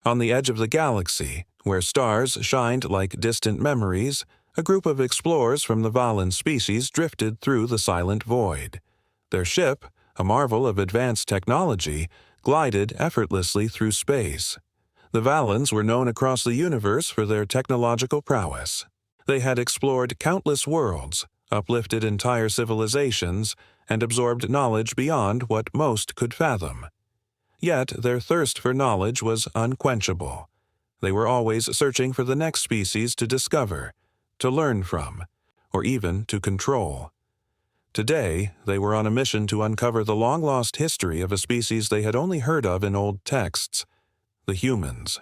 On the edge of the galaxy, where stars shined like distant memories, a group of explorers from the Valan species drifted through the silent void. Their ship, a marvel of advanced technology, glided effortlessly through space. The Valans were known across the universe for their technological prowess. They had explored countless worlds, uplifted entire civilizations, and absorbed knowledge beyond what most could fathom. Yet their thirst for knowledge was unquenchable. They were always searching for the next species to discover, to learn from, or even to control. Today, they were on a mission to uncover the long-lost history of a species they had only heard of in old texts: the humans.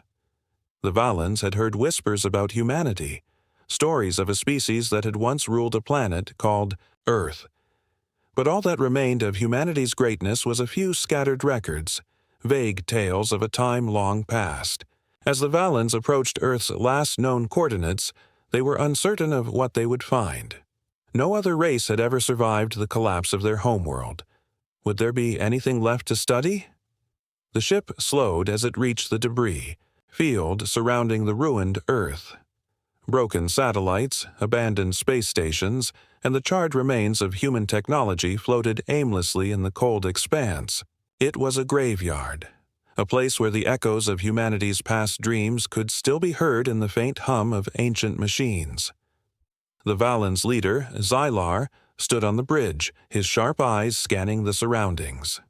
The Valans had heard whispers about humanity, stories of a species that had once ruled a planet called Earth. But all that remained of humanity's greatness was a few scattered records, vague tales of a time long past. As the Valans approached Earth's last known coordinates, they were uncertain of what they would find. No other race had ever survived the collapse of their homeworld. Would there be anything left to study? The ship slowed as it reached the debris field surrounding the ruined Earth. Broken satellites, abandoned space stations, and the charred remains of human technology floated aimlessly in the cold expanse. It was a graveyard, a place where the echoes of humanity's past dreams could still be heard in the faint hum of ancient machines. The Valans' leader, Xylar, stood on the bridge, his sharp eyes scanning the surroundings.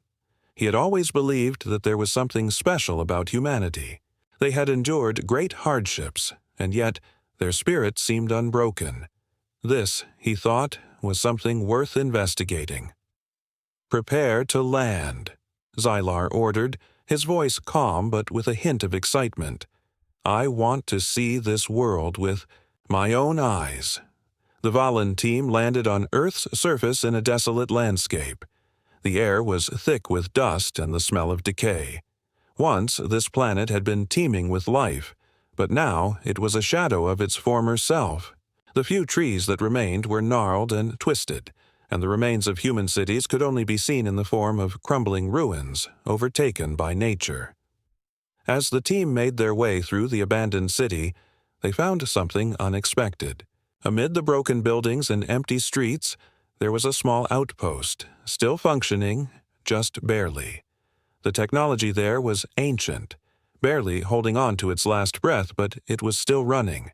He had always believed that there was something special about humanity. They had endured great hardships, and yet their spirit seemed unbroken. This, he thought, was something worth investigating. "Prepare to land," Xylar ordered, his voice calm but with a hint of excitement. "I want to see this world with my own eyes." The Valan team landed on Earth's surface in a desolate landscape. The air was thick with dust and the smell of decay. Once this planet had been teeming with life, but now it was a shadow of its former self. The few trees that remained were gnarled and twisted, and the remains of human cities could only be seen in the form of crumbling ruins, overtaken by nature. As the team made their way through the abandoned city, they found something unexpected. Amid the broken buildings and empty streets, there was a small outpost, still functioning, just barely. The technology there was ancient, barely holding on to its last breath, but it was still running.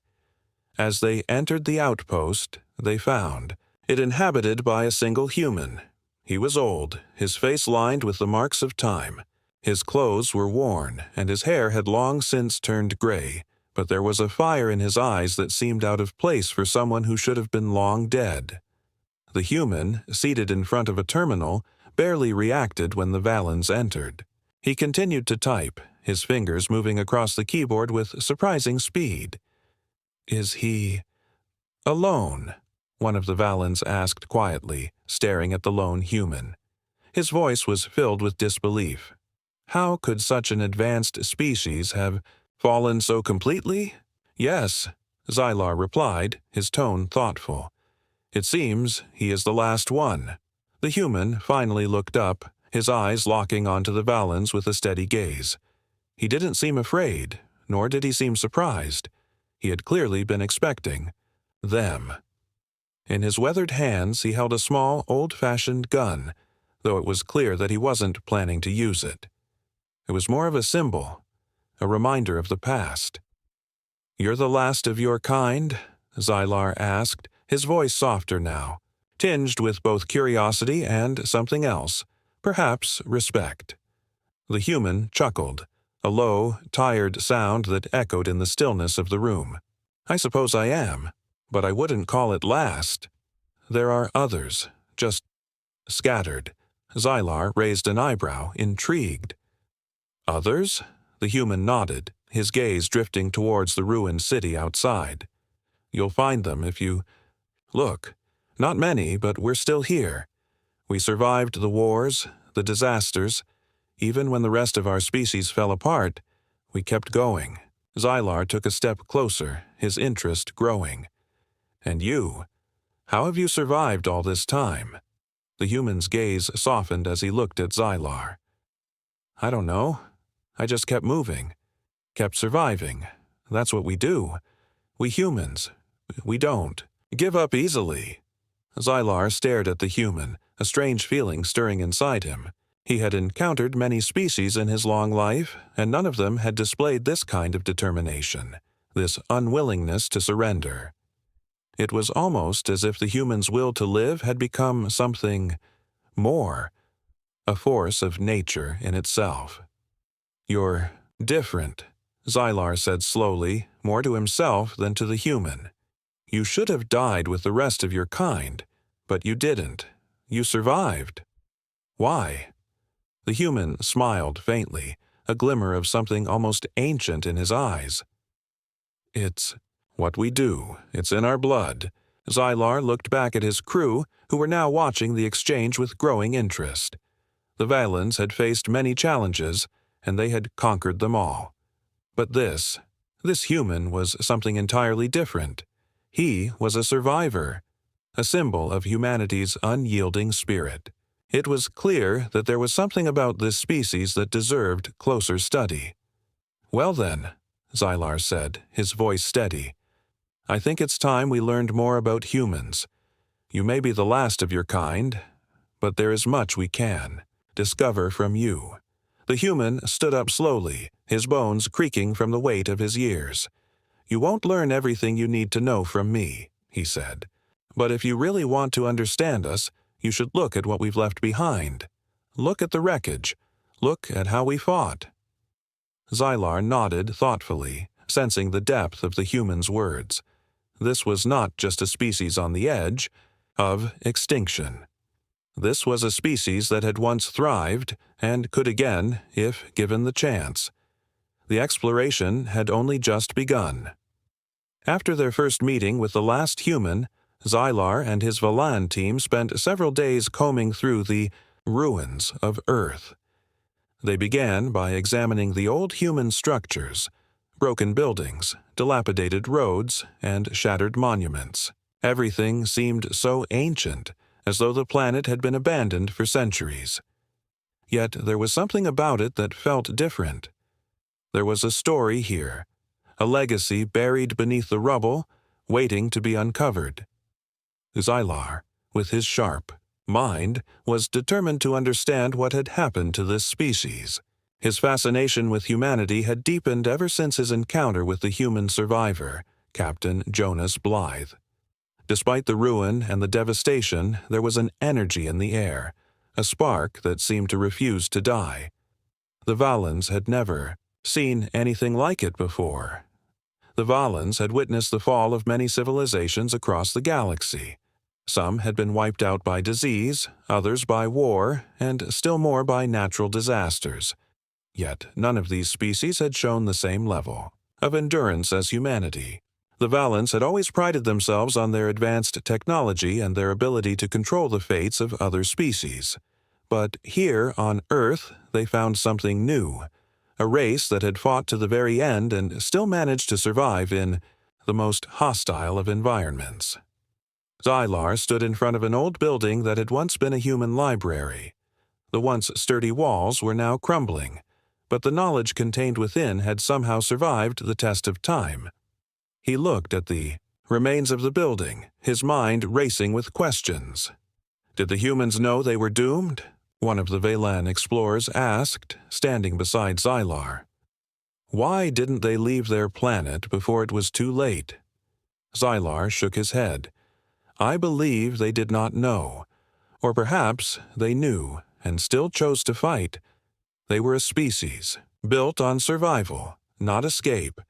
As they entered the outpost, they found it inhabited by a single human. He was old, his face lined with the marks of time. His clothes were worn, and his hair had long since turned gray, but there was a fire in his eyes that seemed out of place for someone who should have been long dead. The human, seated in front of a terminal, barely reacted when the Valans entered. He continued to type, his fingers moving across the keyboard with surprising speed. "Is he alone?" one of the Valans asked quietly, staring at the lone human. His voice was filled with disbelief. How could such an advanced species have fallen so completely? "Yes," Xylar replied, his tone thoughtful. "It seems he is the last one." The human finally looked up, his eyes locking onto the Valans with a steady gaze. He didn't seem afraid, nor did he seem surprised. He had clearly been expecting them. In his weathered hands he held a small, old-fashioned gun, though it was clear that he wasn't planning to use it. It was more of a symbol, a reminder of the past. "You're the last of your kind?" Xylar asked, his voice softer now, tinged with both curiosity and something else, perhaps respect. The human chuckled, a low, tired sound that echoed in the stillness of the room. "I suppose I am, but I wouldn't call it last. There are others, just scattered." Xylar raised an eyebrow, intrigued. "Others?" The human nodded, his gaze drifting towards the ruined city outside. "You'll find them if you look. Not many, but we're still here. We survived the wars, the disasters. Even when the rest of our species fell apart, we kept going." Xylar took a step closer, his interest growing. "And you? How have you survived all this time?" The human's gaze softened as he looked at Xylar. "I don't know. I just kept moving. kept surviving. That's what we do. We humans. We don't give up easily. Xylar stared at the human, a strange feeling stirring inside him. He had encountered many species in his long life, and none of them had displayed this kind of determination, this unwillingness to surrender. It was almost as if the human's will to live had become something more, a force of nature in itself. "You're different," Xylar said slowly, more to himself than to the human. "You should have died with the rest of your kind, but you didn't. You survived. Why?" The human smiled faintly, a glimmer of something almost ancient in his eyes. "It's what we do. It's in our blood." Xylar looked back at his crew, who were now watching the exchange with growing interest. The Valens had faced many challenges, and they had conquered them all. But this human was something entirely different. He was a survivor, a symbol of humanity's unyielding spirit. It was clear that there was something about this species that deserved closer study. "Well then," Xylar said, his voice steady, "I think it's time we learned more about humans. You may be the last of your kind, but there is much we can discover from you." The human stood up slowly, his bones creaking from the weight of his years. "You won't learn everything you need to know from me," he said. "But if you really want to understand us, you should look at what we've left behind. Look at the wreckage. Look at how we fought." Xylar nodded thoughtfully, sensing the depth of the human's words. This was not just a species on the edge of extinction. This was a species that had once thrived and could again, if given the chance. The exploration had only just begun. After their first meeting with the last human, Xylar and his Valan team spent several days combing through the ruins of Earth. They began by examining the old human structures, broken buildings, dilapidated roads, and shattered monuments. Everything seemed so ancient, as though the planet had been abandoned for centuries. Yet there was something about it that felt different. There was a story here, a legacy buried beneath the rubble, waiting to be uncovered. Xylar, with his sharp mind, was determined to understand what had happened to this species. His fascination with humanity had deepened ever since his encounter with the human survivor, Captain Jonas Blythe. Despite the ruin and the devastation, there was an energy in the air, a spark that seemed to refuse to die. The Valens had never seen anything like it before. The Valens had witnessed the fall of many civilizations across the galaxy. Some had been wiped out by disease, others by war, and still more by natural disasters. Yet none of these species had shown the same level of endurance as humanity. The Valens had always prided themselves on their advanced technology and their ability to control the fates of other species. But here on Earth, they found something new, a race that had fought to the very end and still managed to survive in the most hostile of environments. Xylar stood in front of an old building that had once been a human library. The once sturdy walls were now crumbling, but the knowledge contained within had somehow survived the test of time. He looked at the remains of the building, his mind racing with questions. Did the humans know they were doomed? One of the Valan explorers asked, standing beside Xylar. Why didn't they leave their planet before it was too late? Xylar shook his head. I believe they did not know. Or perhaps they knew and still chose to fight. They were a species, built on survival, not escape.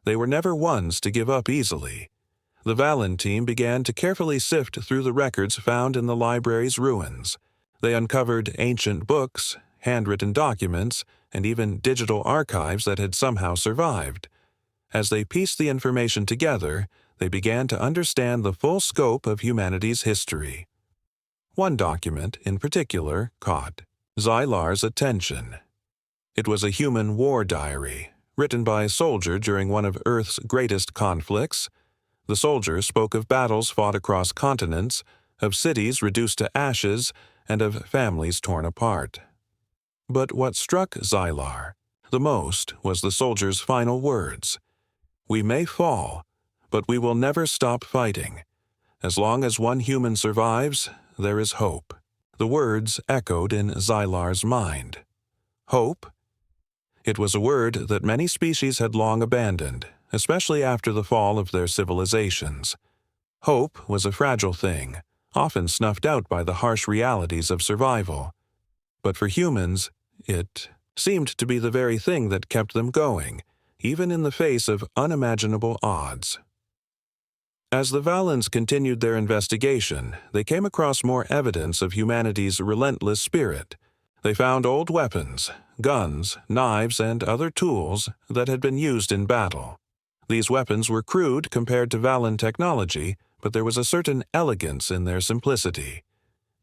They were never ones to give up easily. The Valan team began to carefully sift through the records found in the library's ruins. They uncovered ancient books, handwritten documents, and even digital archives that had somehow survived. As they pieced the information together, they began to understand the full scope of humanity's history. One document, in particular, caught Xylar's attention. It was a human war diary, written by a soldier during one of Earth's greatest conflicts. The soldier spoke of battles fought across continents, of cities reduced to ashes, and of families torn apart. But what struck Xylar the most was the soldier's final words. "We may fall, but we will never stop fighting. As long as one human survives, there is hope." The words echoed in Xylar's mind. Hope? It was a word that many species had long abandoned, especially after the fall of their civilizations. Hope was a fragile thing, often snuffed out by the harsh realities of survival. But for humans, it seemed to be the very thing that kept them going, even in the face of unimaginable odds. As the Valens continued their investigation, they came across more evidence of humanity's relentless spirit. They found old weapons, guns, knives, and other tools that had been used in battle. These weapons were crude compared to Valan technology, but there was a certain elegance in their simplicity.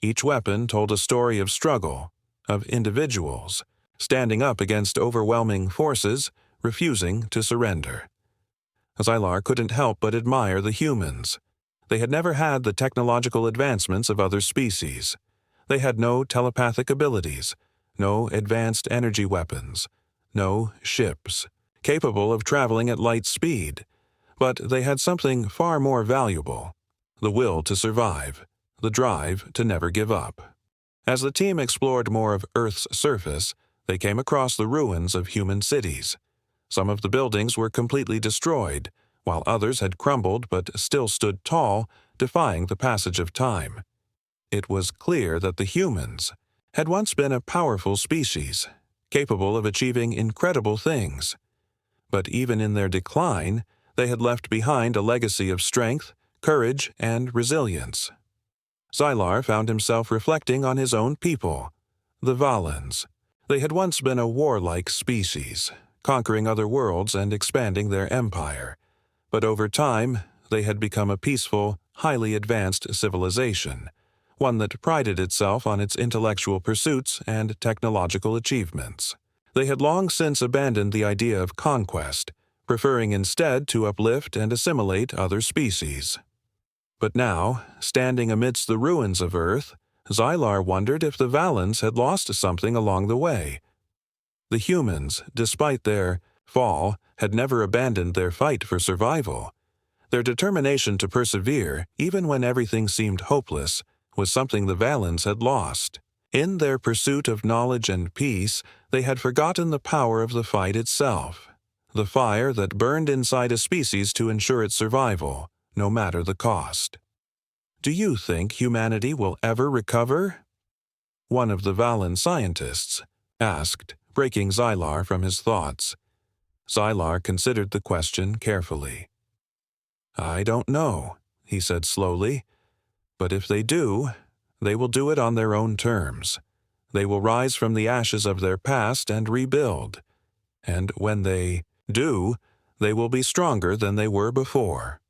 Each weapon told a story of struggle, of individuals, standing up against overwhelming forces, refusing to surrender. Xylar couldn't help but admire the humans. They had never had the technological advancements of other species. They had no telepathic abilities, no advanced energy weapons, no ships, capable of traveling at light speed. But they had something far more valuable: the will to survive, the drive to never give up. As the team explored more of Earth's surface, they came across the ruins of human cities. Some of the buildings were completely destroyed, while others had crumbled but still stood tall, defying the passage of time. It was clear that the humans had once been a powerful species, capable of achieving incredible things. But even in their decline, they had left behind a legacy of strength, courage, and resilience. Xylar found himself reflecting on his own people, the Valens. They had once been a warlike species, conquering other worlds and expanding their empire. But over time, they had become a peaceful, highly advanced civilization, one that prided itself on its intellectual pursuits and technological achievements. They had long since abandoned the idea of conquest, preferring instead to uplift and assimilate other species. But now, standing amidst the ruins of Earth, Xylar wondered if the Valens had lost something along the way. The humans, despite their fall, had never abandoned their fight for survival. Their determination to persevere, even when everything seemed hopeless, was something the Valens had lost. In their pursuit of knowledge and peace, they had forgotten the power of the fight itself, the fire that burned inside a species to ensure its survival, no matter the cost. "Do you think humanity will ever recover?" one of the Valan scientists asked, breaking Xylar from his thoughts. Xylar considered the question carefully. "I don't know," he said slowly. "But if they do, they will do it on their own terms. They will rise from the ashes of their past and rebuild. And when they do, they will be stronger than they were before."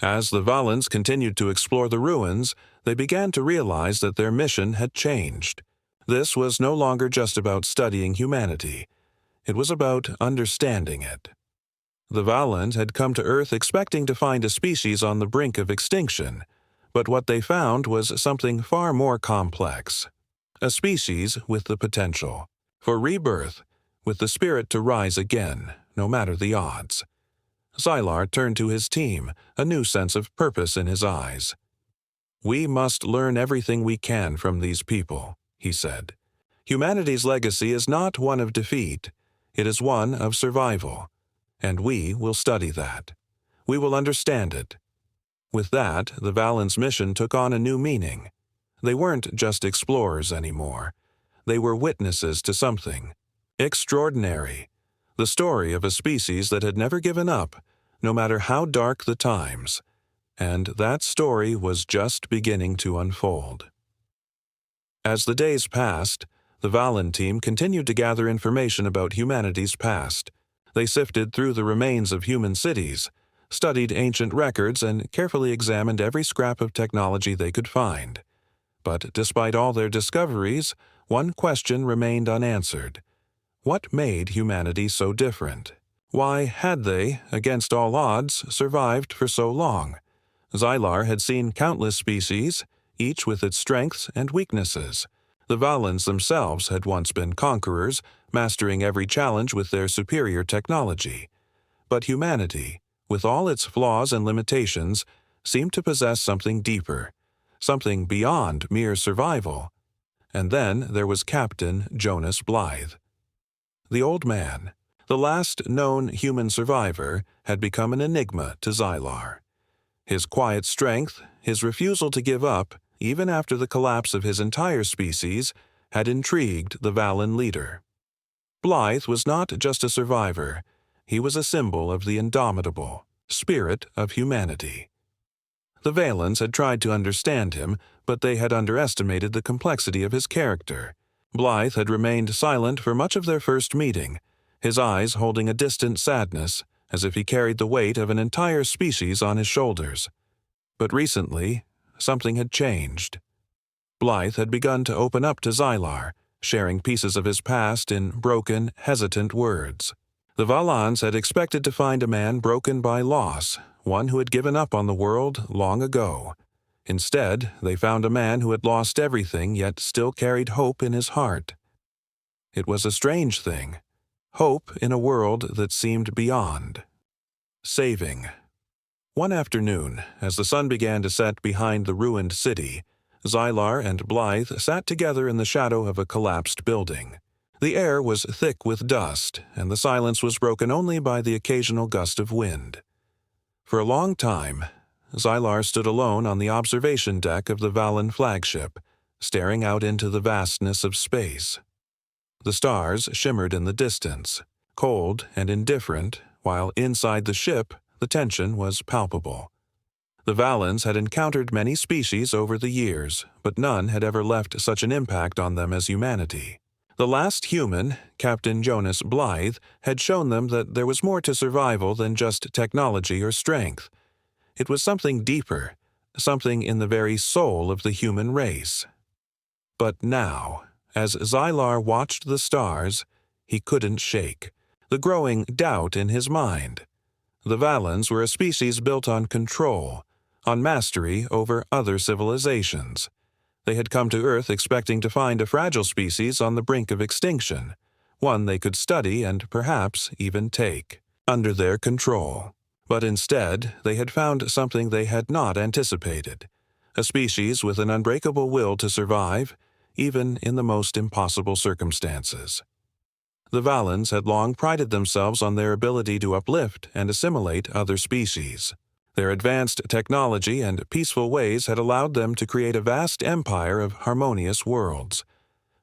As the Valens continued to explore the ruins, they began to realize that their mission had changed. This was no longer just about studying humanity. It was about understanding it. The Valens had come to Earth expecting to find a species on the brink of extinction, but what they found was something far more complex. A species with the potential for rebirth, with the spirit to rise again, no matter the odds. Xylar turned to his team, a new sense of purpose in his eyes. "We must learn everything we can from these people," he said. "Humanity's legacy is not one of defeat. It is one of survival. And we will study that. We will understand it." With that, the Valens' mission took on a new meaning. They weren't just explorers anymore. They were witnesses to something extraordinary, the story of a species that had never given up, no matter how dark the times. And that story was just beginning to unfold. As the days passed, the Valan team continued to gather information about humanity's past. They sifted through the remains of human cities, studied ancient records, and carefully examined every scrap of technology they could find. But despite all their discoveries, one question remained unanswered. What made humanity so different? Why had they, against all odds, survived for so long? Xylar had seen countless species, each with its strengths and weaknesses. The Valens themselves had once been conquerors, mastering every challenge with their superior technology. But humanity, with all its flaws and limitations, seemed to possess something deeper, something beyond mere survival. And then there was Captain Jonas Blythe. The old man, the last known human survivor, had become an enigma to Xylar. His quiet strength, his refusal to give up, even after the collapse of his entire species, had intrigued the Valan leader. Blythe was not just a survivor, he was a symbol of the indomitable spirit of humanity. The Valans had tried to understand him, but they had underestimated the complexity of his character. Blythe had remained silent for much of their first meeting, his eyes holding a distant sadness, as if he carried the weight of an entire species on his shoulders. But recently, something had changed. Blythe had begun to open up to Xylar, sharing pieces of his past in broken, hesitant words. The Valans had expected to find a man broken by loss, one who had given up on the world long ago. Instead, they found a man who had lost everything yet still carried hope in his heart. It was a strange thing. Hope in a world that seemed beyond. Saving. One afternoon, as the sun began to set behind the ruined city, Xylar and Blythe sat together in the shadow of a collapsed building. The air was thick with dust, and the silence was broken only by the occasional gust of wind. For a long time, Xylar stood alone on the observation deck of the Valan flagship, staring out into the vastness of space. The stars shimmered in the distance, cold and indifferent, while inside the ship the tension was palpable. The Valans had encountered many species over the years, but none had ever left such an impact on them as humanity. The last human, Captain Jonas Blythe, had shown them that there was more to survival than just technology or strength. It was something deeper, something in the very soul of the human race. But now, as Xylar watched the stars, he couldn't shake the growing doubt in his mind. The Valans were a species built on control, on mastery over other civilizations. They had come to Earth expecting to find a fragile species on the brink of extinction, one they could study and perhaps even take under their control. But instead, they had found something they had not anticipated, a species with an unbreakable will to survive, even in the most impossible circumstances. The Valans had long prided themselves on their ability to uplift and assimilate other species. Their advanced technology and peaceful ways had allowed them to create a vast empire of harmonious worlds.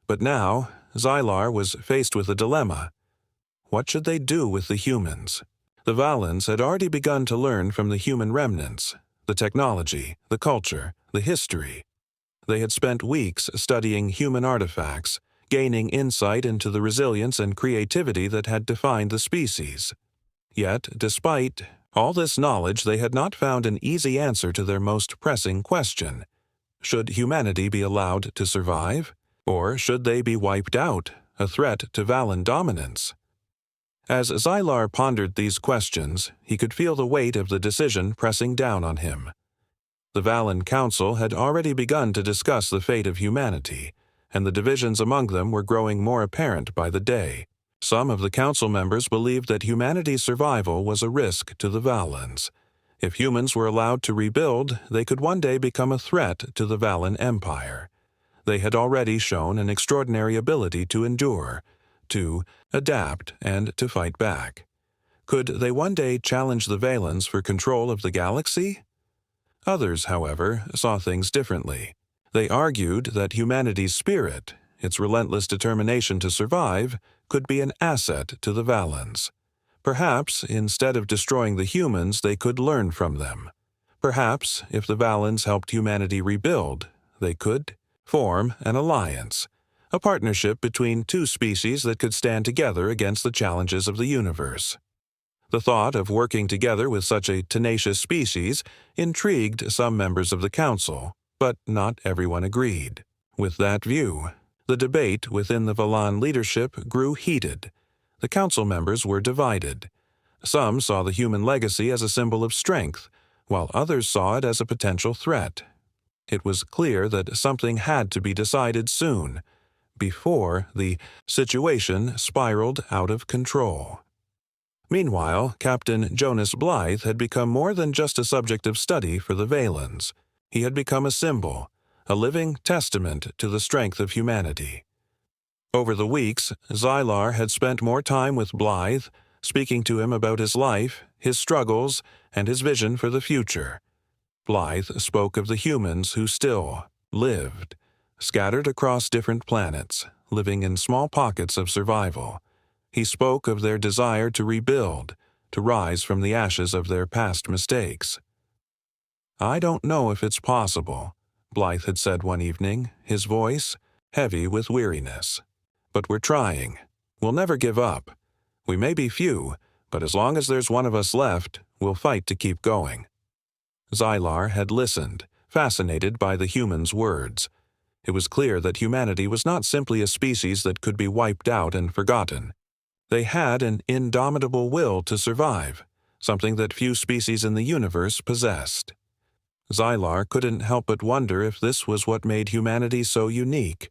But now, Xylar was faced with a dilemma. What should they do with the humans? The Valans had already begun to learn from the human remnants, the technology, the culture, the history. They had spent weeks studying human artifacts, gaining insight into the resilience and creativity that had defined the species. Yet, despite all this knowledge, they had not found an easy answer to their most pressing question. Should humanity be allowed to survive? Or should they be wiped out, a threat to Valan dominance? As Xylar pondered these questions, he could feel the weight of the decision pressing down on him. The Valan Council had already begun to discuss the fate of humanity, and the divisions among them were growing more apparent by the day. Some of the council members believed that humanity's survival was a risk to the Valans. If humans were allowed to rebuild, they could one day become a threat to the Valan Empire. They had already shown an extraordinary ability to endure, to adapt, and to fight back. Could they one day challenge the Valans for control of the galaxy? Others, however, saw things differently. They argued that humanity's spirit, its relentless determination to survive, could be an asset to the Valans. Perhaps, instead of destroying the humans, they could learn from them. Perhaps, if the Valans helped humanity rebuild, they could form an alliance, a partnership between two species that could stand together against the challenges of the universe. The thought of working together with such a tenacious species intrigued some members of the council, but not everyone agreed. With that view, the debate within the Valan leadership grew heated. The council members were divided. Some saw the human legacy as a symbol of strength, while others saw it as a potential threat. It was clear that something had to be decided soon. before the situation spiraled out of control. Meanwhile, Captain Jonas Blythe had become more than just a subject of study for the Valens. He had become a symbol, a living testament to the strength of humanity. Over the weeks, Xylar had spent more time with Blythe, speaking to him about his life, his struggles, and his vision for the future. Blythe spoke of the humans who still lived, scattered across different planets, living in small pockets of survival. He spoke of their desire to rebuild, to rise from the ashes of their past mistakes. "I don't know if it's possible," Blythe had said one evening, his voice heavy with weariness. "But we're trying. We'll never give up. We may be few, but as long as there's one of us left, we'll fight to keep going." Xylar had listened, fascinated by the humans' words. It was clear that humanity was not simply a species that could be wiped out and forgotten. They had an indomitable will to survive, something that few species in the universe possessed. Xylar couldn't help but wonder if this was what made humanity so unique.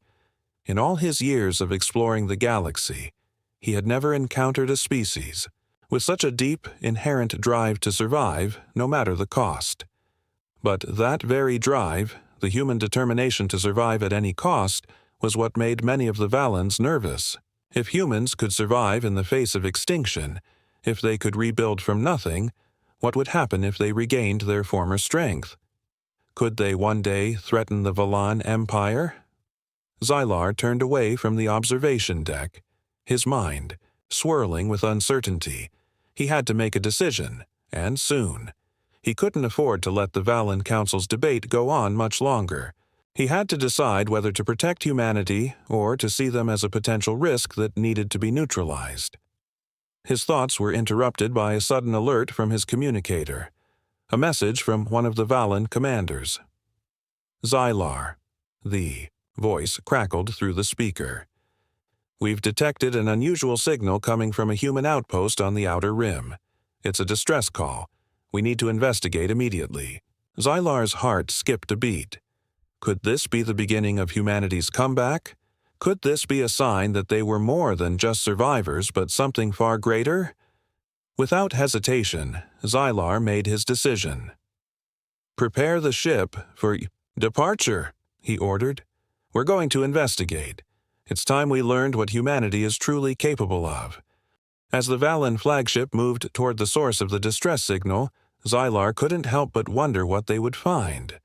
In all his years of exploring the galaxy, he had never encountered a species with such a deep, inherent drive to survive, no matter the cost. But that very drive, the human determination to survive at any cost, was what made many of the Valens nervous. If humans could survive in the face of extinction, if they could rebuild from nothing, what would happen if they regained their former strength? Could they one day threaten the Valan Empire? Xylar turned away from the observation deck, his mind swirling with uncertainty. He had to make a decision, and soon. He couldn't afford to let the Valan Council's debate go on much longer. He had to decide whether to protect humanity or to see them as a potential risk that needed to be neutralized. His thoughts were interrupted by a sudden alert from his communicator, a message from one of the Valan commanders. "Xylar," the voice crackled through the speaker. "We've detected an unusual signal coming from a human outpost on the Outer Rim. It's a distress call. We need to investigate immediately." Xylar's heart skipped a beat. Could this be the beginning of humanity's comeback? Could this be a sign that they were more than just survivors, but something far greater? Without hesitation, Xylar made his decision. "Prepare the ship for departure," he ordered. "We're going to investigate. It's time we learned what humanity is truly capable of." As the Valan flagship moved toward the source of the distress signal, Xylar couldn't help but wonder what they would find.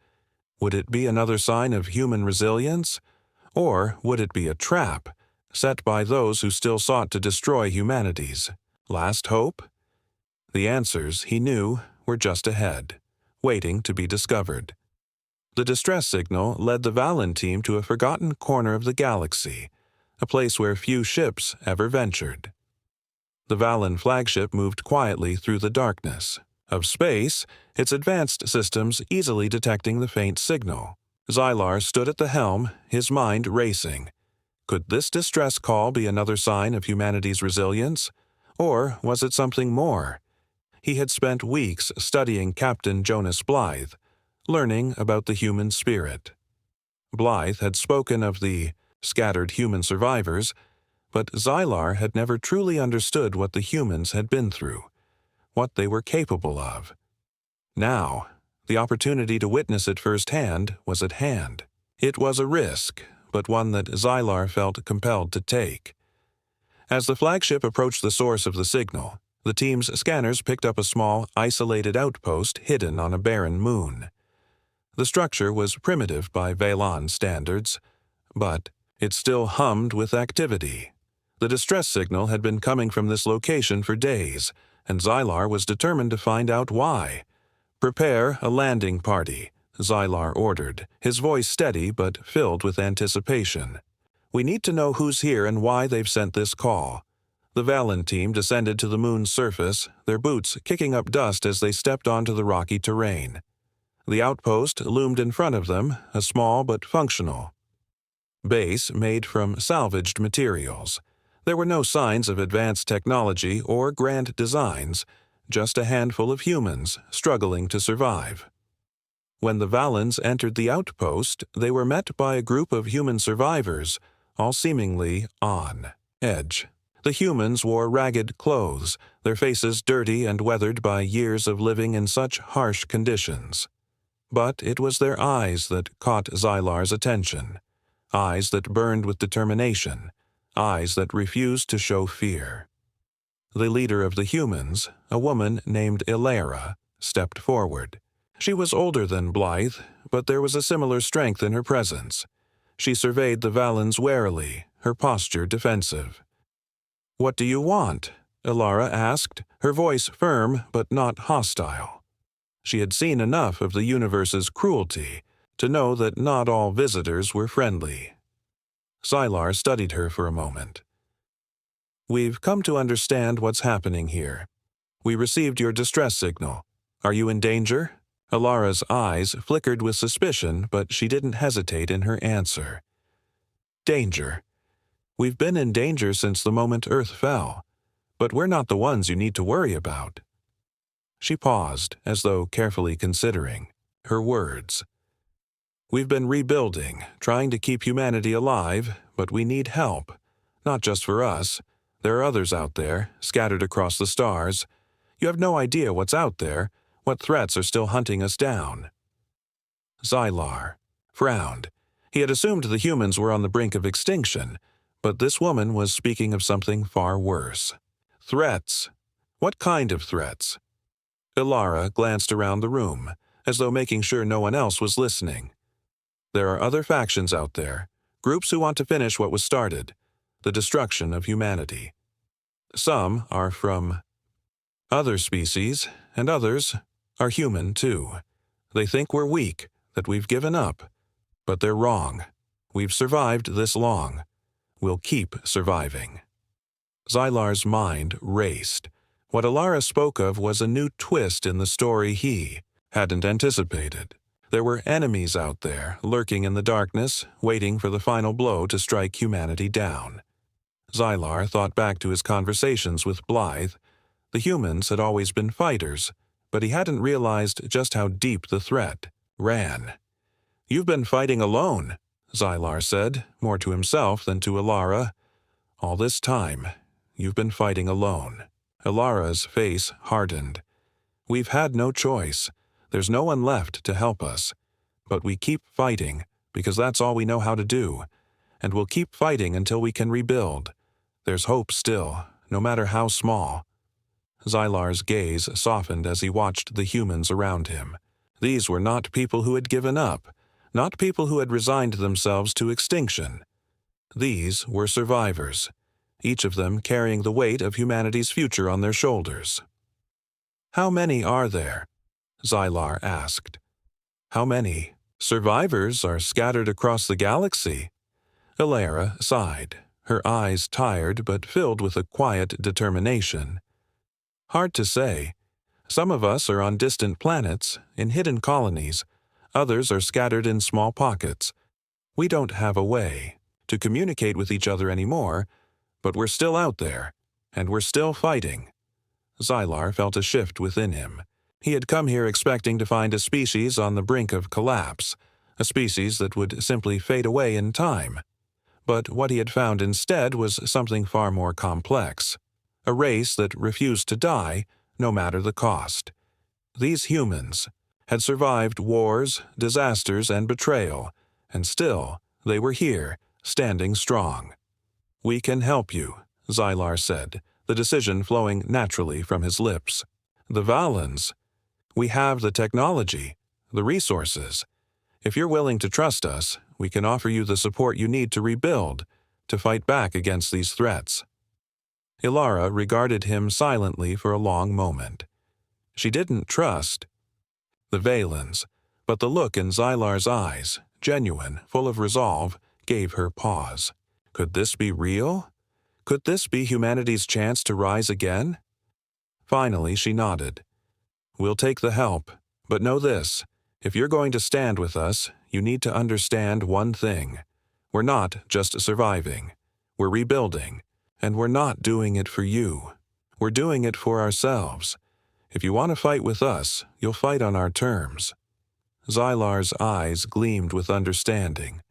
Would it be another sign of human resilience? Or would it be a trap, set by those who still sought to destroy humanity's last hope? The answers, he knew, were just ahead, waiting to be discovered. The distress signal led the Valan team to a forgotten corner of the galaxy, a place where few ships ever ventured. The Valan flagship moved quietly through the darkness of space, its advanced systems easily detecting the faint signal. Xylar stood at the helm, his mind racing. Could this distress call be another sign of humanity's resilience? Or was it something more? He had spent weeks studying Captain Jonas Blythe, learning about the human spirit. Blythe had spoken of the scattered human survivors, but Xylar had never truly understood what the humans had been through, what they were capable of. Now, the opportunity to witness it firsthand was at hand. It was a risk, but one that Xylar felt compelled to take. As the flagship approached the source of the signal, the team's scanners picked up a small, isolated outpost hidden on a barren moon. The structure was primitive by Valan standards, but it still hummed with activity. The distress signal had been coming from this location for days, and Xylar was determined to find out why. "Prepare a landing party," Xylar ordered, his voice steady but filled with anticipation. "We need to know who's here and why they've sent this call." The Valan team descended to the moon's surface, their boots kicking up dust as they stepped onto the rocky terrain. The outpost loomed in front of them, a small but functional base made from salvaged materials. There were no signs of advanced technology or grand designs, just a handful of humans struggling to survive. When the Valans entered the outpost, they were met by a group of human survivors, all seemingly on edge. The humans wore ragged clothes, their faces dirty and weathered by years of living in such harsh conditions. But it was their eyes that caught Xylar's attention, eyes that burned with determination, eyes that refused to show fear. The leader of the humans, a woman named Ilara, stepped forward. She was older than Blythe, but there was a similar strength in her presence. She surveyed the Valens warily, her posture defensive. "What do you want?" Ilara asked, her voice firm but not hostile. She had seen enough of the universe's cruelty to know that not all visitors were friendly. Xylar studied her for a moment. "We've come to understand what's happening here. We received your distress signal. Are you in danger?" Ilara's eyes flickered with suspicion, but she didn't hesitate in her answer. "Danger. We've been in danger since the moment Earth fell, but we're not the ones you need to worry about." She paused, as though carefully considering her words. "We've been rebuilding, trying to keep humanity alive, but we need help. Not just for us. There are others out there, scattered across the stars. You have no idea what's out there, what threats are still hunting us down." Xylar frowned. He had assumed the humans were on the brink of extinction, but this woman was speaking of something far worse. Threats. What kind of threats? Ilara glanced around the room, as though making sure no one else was listening. "There are other factions out there, groups who want to finish what was started, the destruction of humanity. Some are from other species, and others are human too. They think we're weak, that we've given up. But they're wrong. We've survived this long. We'll keep surviving." Xylar's mind raced. What Ilara spoke of was a new twist in the story he hadn't anticipated. There were enemies out there, lurking in the darkness, waiting for the final blow to strike humanity down. Xylar thought back to his conversations with Blythe. The humans had always been fighters, but he hadn't realized just how deep the threat ran. "You've been fighting alone," Xylar said, more to himself than to Ilara. "All this time, you've been fighting alone." Ilara's face hardened. "We've had no choice. There's no one left to help us. But we keep fighting, because that's all we know how to do. And we'll keep fighting until we can rebuild. There's hope still, no matter how small." Xylar's gaze softened as he watched the humans around him. These were not people who had given up, not people who had resigned themselves to extinction. These were survivors, each of them carrying the weight of humanity's future on their shoulders. "How many are there?" Xylar asked. "How many survivors are scattered across the galaxy?" Ilara sighed, her eyes tired but filled with a quiet determination. "Hard to say. Some of us are on distant planets, in hidden colonies. Others are scattered in small pockets. We don't have a way to communicate with each other anymore, but we're still out there, and we're still fighting." Xylar felt a shift within him. He had come here expecting to find a species on the brink of collapse, a species that would simply fade away in time. But what he had found instead was something far more complex. A race that refused to die, no matter the cost. These humans had survived wars, disasters, and betrayal, and still they were here, standing strong. "We can help you," Xylar said, the decision flowing naturally from his lips. "The Valens. We have the technology, the resources. If you're willing to trust us, we can offer you the support you need to rebuild, to fight back against these threats." Ilara regarded him silently for a long moment. She didn't trust the Valens, but the look in Xylar's eyes, genuine, full of resolve, gave her pause. Could this be real? Could this be humanity's chance to rise again? Finally, she nodded. "We'll take the help, but know this. If you're going to stand with us, you need to understand one thing. We're not just surviving. We're rebuilding. And we're not doing it for you. We're doing it for ourselves. If you want to fight with us, you'll fight on our terms." Xylar's eyes gleamed with understanding.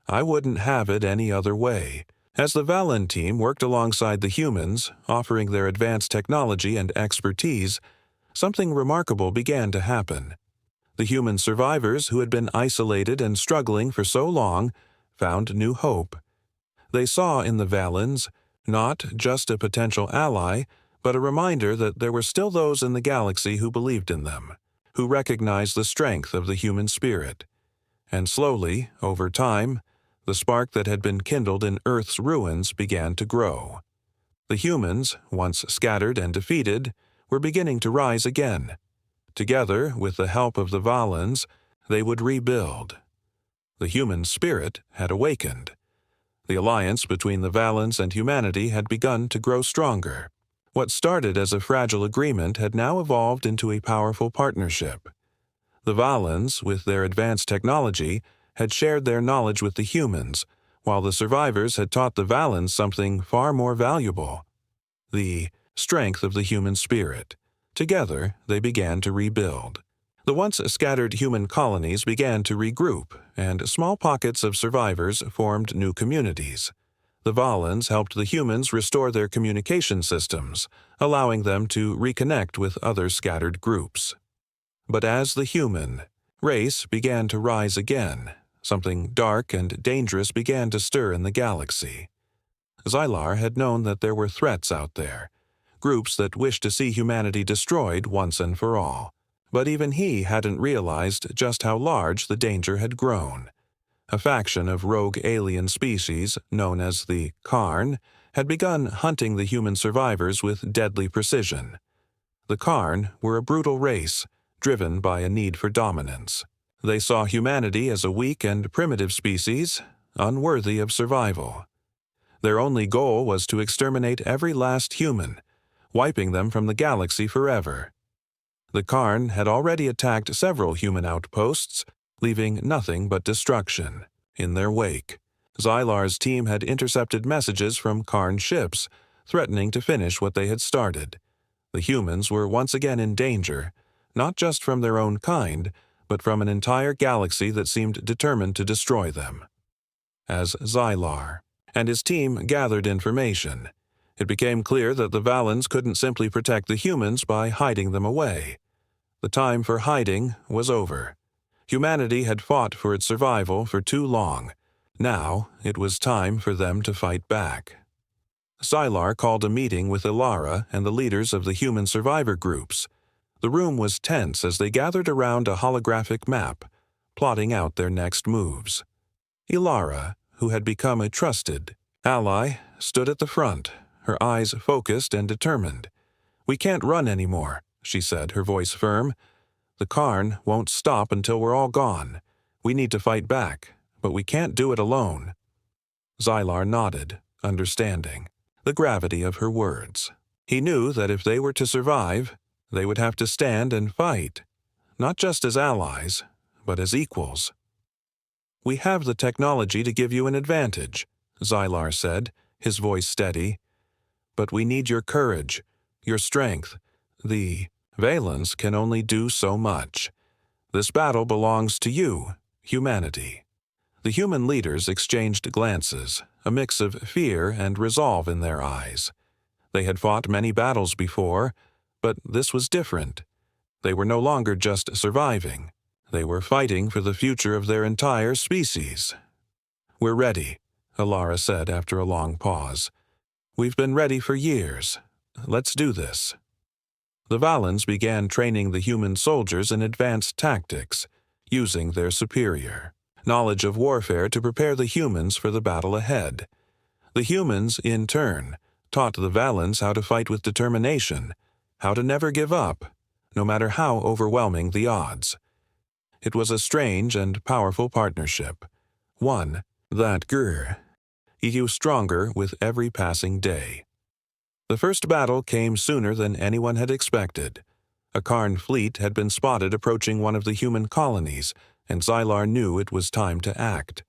I wouldn't have it any other way. As the Valen team worked alongside the humans, offering their advanced technology and expertise, something remarkable began to happen. The human survivors who had been isolated and struggling for so long found new hope. They saw in the Valens not just a potential ally, but a reminder that there were still those in the galaxy who believed in them, who recognized the strength of the human spirit. And slowly, over time, the spark that had been kindled in Earth's ruins began to grow. The humans, once scattered and defeated, were beginning to rise again. Together, with the help of the Valens, they would rebuild. The human spirit had awakened. The alliance between the Valens and humanity had begun to grow stronger. What started as a fragile agreement had now evolved into a powerful partnership. The Valens, with their advanced technology, had shared their knowledge with the humans, while the survivors had taught the Valens something far more valuable: the strength of the human spirit. Together, they began to rebuild. The once scattered human colonies began to regroup, and small pockets of survivors formed new communities. The Valens helped the humans restore their communication systems, allowing them to reconnect with other scattered groups. But as the human race began to rise again, something dark and dangerous began to stir in the galaxy. Xylar had known that there were threats out there, groups that wished to see humanity destroyed once and for all. But even he hadn't realized just how large the danger had grown. A faction of rogue alien species, known as the Karn, had begun hunting the human survivors with deadly precision. The Karn were a brutal race, driven by a need for dominance. They saw humanity as a weak and primitive species, unworthy of survival. Their only goal was to exterminate every last human, wiping them from the galaxy forever. The Karn had already attacked several human outposts, leaving nothing but destruction in their wake. Xylar's team had intercepted messages from Karn ships, threatening to finish what they had started. The humans were once again in danger, not just from their own kind, but from an entire galaxy that seemed determined to destroy them. As Xylar and his team gathered information, it became clear that the Valens couldn't simply protect the humans by hiding them away. The time for hiding was over. Humanity had fought for its survival for too long. Now it was time for them to fight back. Xylar called a meeting with Ilara and the leaders of the human survivor groups. The room was tense as they gathered around a holographic map, plotting out their next moves. Ilara, who had become a trusted ally, stood at the front, her eyes focused and determined. "We can't run anymore," she said, her voice firm. "The Karn won't stop until we're all gone. We need to fight back, but we can't do it alone." Xylar nodded, understanding the gravity of her words. He knew that if they were to survive, they would have to stand and fight, not just as allies, but as equals. "We have the technology to give you an advantage," Xylar said, his voice steady. "But we need your courage, your strength. The Valens can only do so much. This battle belongs to you, humanity." The human leaders exchanged glances, a mix of fear and resolve in their eyes. They had fought many battles before, but this was different. They were no longer just surviving. They were fighting for the future of their entire species. "We're ready," Ilara said after a long pause. "We've been ready for years. Let's do this." The Valens began training the human soldiers in advanced tactics, using their superior knowledge of warfare to prepare the humans for the battle ahead. The humans, in turn, taught the Valens how to fight with determination, how to never give up, no matter how overwhelming the odds. It was a strange and powerful partnership, one that grew stronger with every passing day. The first battle came sooner than anyone had expected. A Karn fleet had been spotted approaching one of the human colonies, and Xylar knew it was time to act.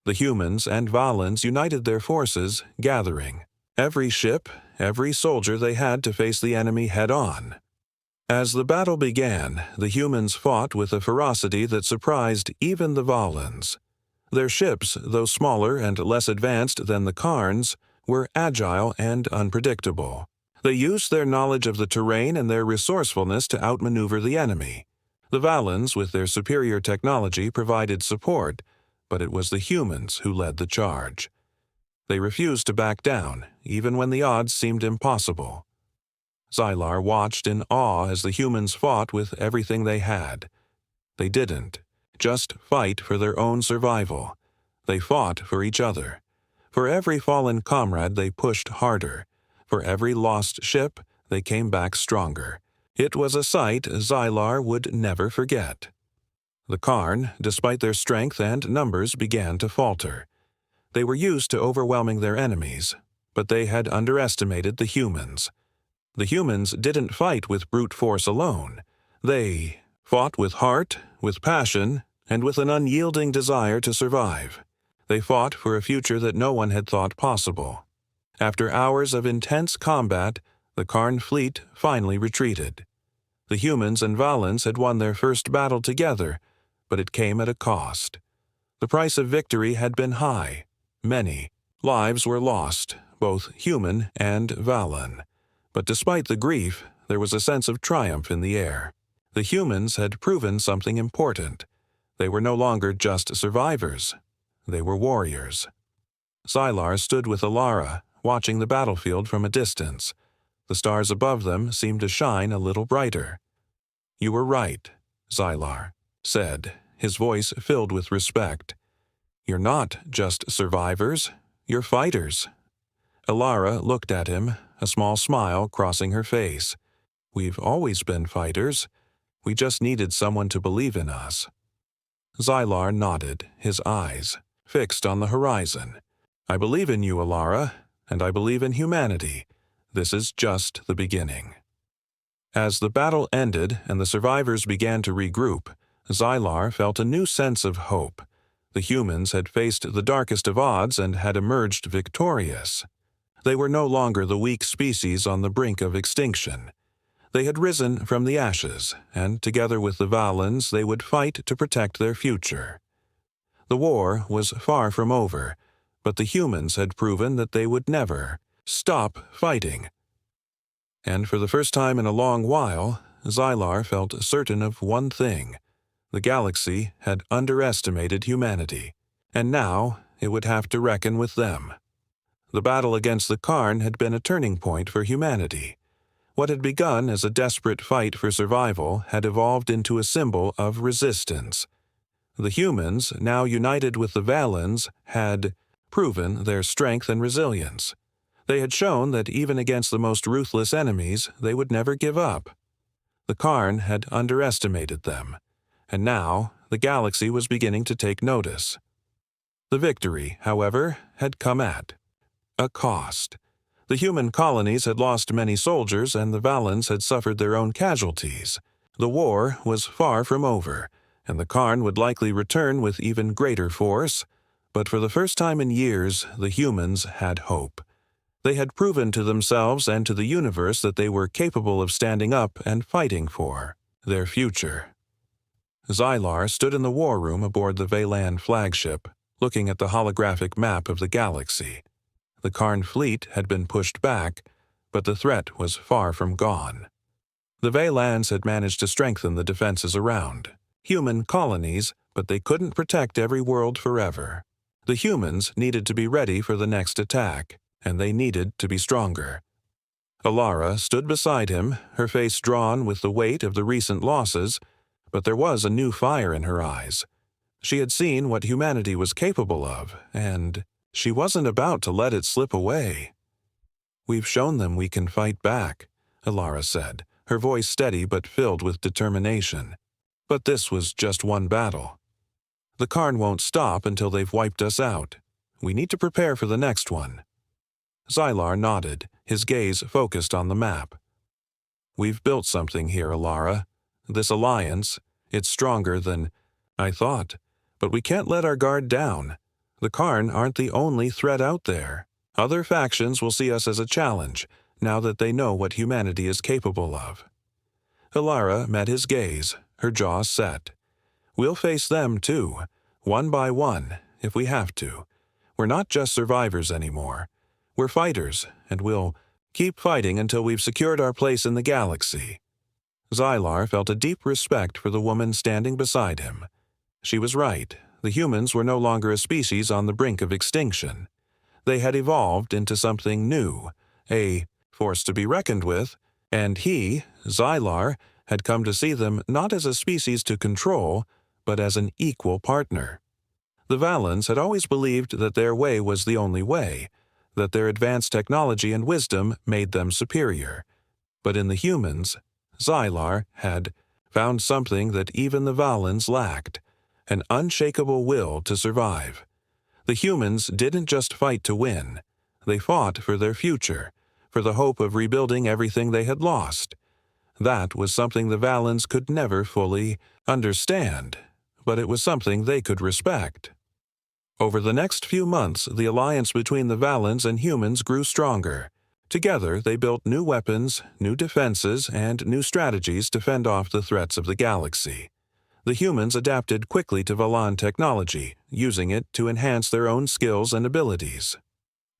The humans and Valens united their forces, gathering every ship, every soldier they had to face the enemy head-on. As the battle began, the humans fought with a ferocity that surprised even the Valens. Their ships, though smaller and less advanced than the Karns, were agile and unpredictable. They used their knowledge of the terrain and their resourcefulness to outmaneuver the enemy. The Valans, with their superior technology, provided support, but it was the humans who led the charge. They refused to back down, even when the odds seemed impossible. Xylar watched in awe as the humans fought with everything they had. They didn't just fight for their own survival. They fought for each other. For every fallen comrade, they pushed harder. For every lost ship, they came back stronger. It was a sight Xylar would never forget. The Karn, despite their strength and numbers, began to falter. They were used to overwhelming their enemies, but they had underestimated the humans. The humans didn't fight with brute force alone. They fought with heart, with passion, and with an unyielding desire to survive. They fought for a future that no one had thought possible. After hours of intense combat, the Karn fleet finally retreated. The humans and Valans had won their first battle together, but it came at a cost. The price of victory had been high. Many lives were lost, both human and Valan. But despite the grief, there was a sense of triumph in the air. The humans had proven something important. They were no longer just survivors. They were warriors. Xylar stood with Alara, watching the battlefield from a distance. The stars above them seemed to shine a little brighter. "You were right," Xylar said, his voice filled with respect. "You're not just survivors, you're fighters." Alara looked at him, a small smile crossing her face. "We've always been fighters. We just needed someone to believe in us." Xylar nodded, his eyes fixed on the horizon. "I believe in you, Alara, and I believe in humanity. This is just the beginning." As the battle ended and the survivors began to regroup, Xylar felt a new sense of hope. The humans had faced the darkest of odds and had emerged victorious. They were no longer the weak species on the brink of extinction. They had risen from the ashes, and together with the Valans they would fight to protect their future. The war was far from over, but the humans had proven that they would never stop fighting. And for the first time in a long while, Xylar felt certain of one thing. The galaxy had underestimated humanity, and now it would have to reckon with them. The battle against the Karn had been a turning point for humanity. What had begun as a desperate fight for survival had evolved into a symbol of resistance. The humans, now united with the Valans, had proven their strength and resilience. They had shown that even against the most ruthless enemies, they would never give up. The Karn had underestimated them, and now the galaxy was beginning to take notice. The victory, however, had come at a cost. The human colonies had lost many soldiers, and the Valans had suffered their own casualties. The war was far from over, and the Karn would likely return with even greater force. But for the first time in years, the humans had hope. They had proven to themselves and to the universe that they were capable of standing up and fighting for their future. Xylar stood in the war room aboard the Valan flagship, looking at the holographic map of the galaxy. The Karn fleet had been pushed back, but the threat was far from gone. The Valans had managed to strengthen the defenses around human colonies, but they couldn't protect every world forever. The humans needed to be ready for the next attack, and they needed to be stronger. Alara stood beside him, her face drawn with the weight of the recent losses, but there was a new fire in her eyes. She had seen what humanity was capable of, and she wasn't about to let it slip away. "We've shown them we can fight back," Alara said, her voice steady but filled with determination. "But this was just one battle. The Karn won't stop until they've wiped us out. We need to prepare for the next one." Xylar nodded, his gaze focused on the map. "We've built something here, Alara. This alliance, it's stronger than I thought, but we can't let our guard down. The Karn aren't the only threat out there. Other factions will see us as a challenge, now that they know what humanity is capable of." Alara met his gaze, her jaw set. "We'll face them too, one by one, if we have to. We're not just survivors anymore. We're fighters, and we'll keep fighting until we've secured our place in the galaxy." Xylar felt a deep respect for the woman standing beside him. She was right. The humans were no longer a species on the brink of extinction. They had evolved into something new, a force to be reckoned with, and he, Xylar, had come to see them not as a species to control, but as an equal partner. The Valens had always believed that their way was the only way, that their advanced technology and wisdom made them superior. But in the humans, Xylar had found something that even the Valens lacked, an unshakable will to survive. The humans didn't just fight to win. They fought for their future, for the hope of rebuilding everything they had lost. That was something the Valens could never fully understand, but it was something they could respect. Over the next few months, the alliance between the Valens and humans grew stronger. Together, they built new weapons, new defenses, and new strategies to fend off the threats of the galaxy. The humans adapted quickly to Valan technology, using it to enhance their own skills and abilities.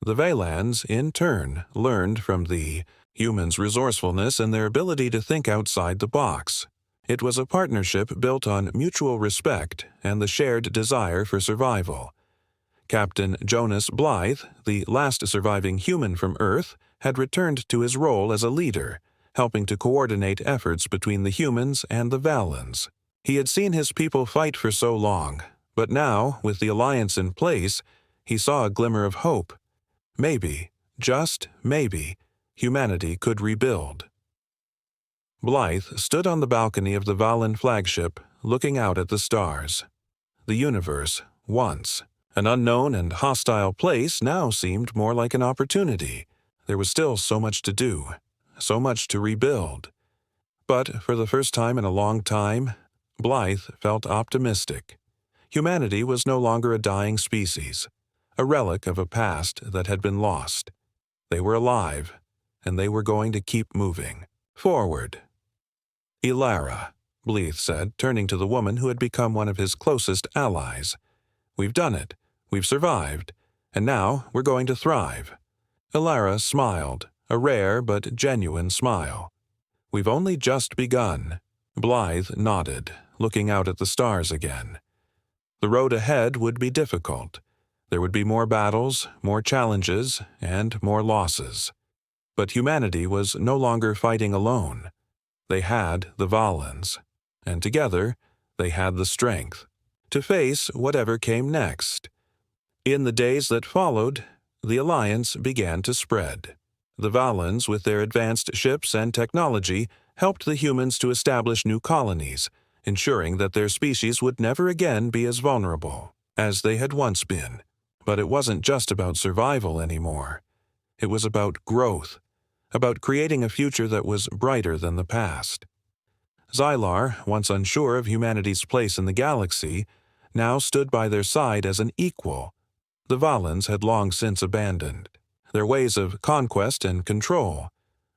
The Valans, in turn, learned from the humans' resourcefulness and their ability to think outside the box. It was a partnership built on mutual respect and the shared desire for survival. Captain Jonas Blythe, the last surviving human from Earth, had returned to his role as a leader, helping to coordinate efforts between the humans and the Valens. He had seen his people fight for so long, but now, with the alliance in place, he saw a glimmer of hope. Maybe, just maybe, humanity could rebuild. Blythe stood on the balcony of the Valan flagship, looking out at the stars. The universe, once an unknown and hostile place, now seemed more like an opportunity. There was still so much to do, so much to rebuild. But for the first time in a long time, Blythe felt optimistic. Humanity was no longer a dying species, a relic of a past that had been lost. They were alive, and they were going to keep moving forward. "Ilara," Blythe said, turning to the woman who had become one of his closest allies. "We've done it. We've survived. And now we're going to thrive." Ilara smiled, a rare but genuine smile. "We've only just begun." Blythe nodded, looking out at the stars again. The road ahead would be difficult. There would be more battles, more challenges, and more losses. But humanity was no longer fighting alone. They had the Valens, and together they had the strength to face whatever came next. In the days that followed, the alliance began to spread. The Valens, with their advanced ships and technology, helped the humans to establish new colonies, ensuring that their species would never again be as vulnerable as they had once been. But it wasn't just about survival anymore. It was about growth, about creating a future that was brighter than the past. Xylar, once unsure of humanity's place in the galaxy, now stood by their side as an equal. The Valens had long since abandoned their ways of conquest and control,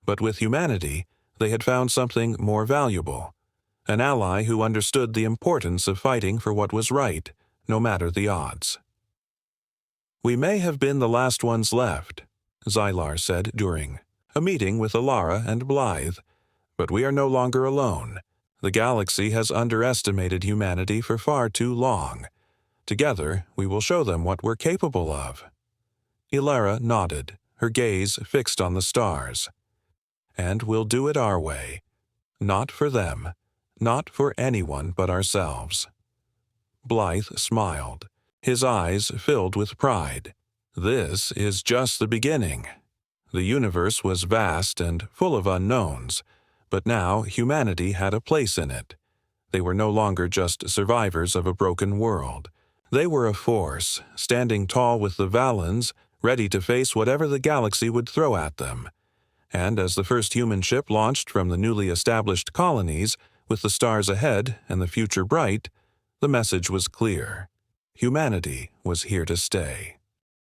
but with humanity, they had found something more valuable, an ally who understood the importance of fighting for what was right, no matter the odds. "We may have been the last ones left," Xylar said during a meeting with Ilara and Blythe, "but we are no longer alone. The galaxy has underestimated humanity for far too long. Together, we will show them what we're capable of." Ilara nodded, her gaze fixed on the stars. "And we'll do it our way. Not for them, not for anyone but ourselves." Blythe smiled, his eyes filled with pride. This is just the beginning. The universe was vast and full of unknowns, but now humanity had a place in it. They were no longer just survivors of a broken world. They were a force, standing tall with the Valens, ready to face whatever the galaxy would throw at them. And as the first human ship launched from the newly established colonies, with the stars ahead and the future bright, the message was clear. Humanity was here to stay.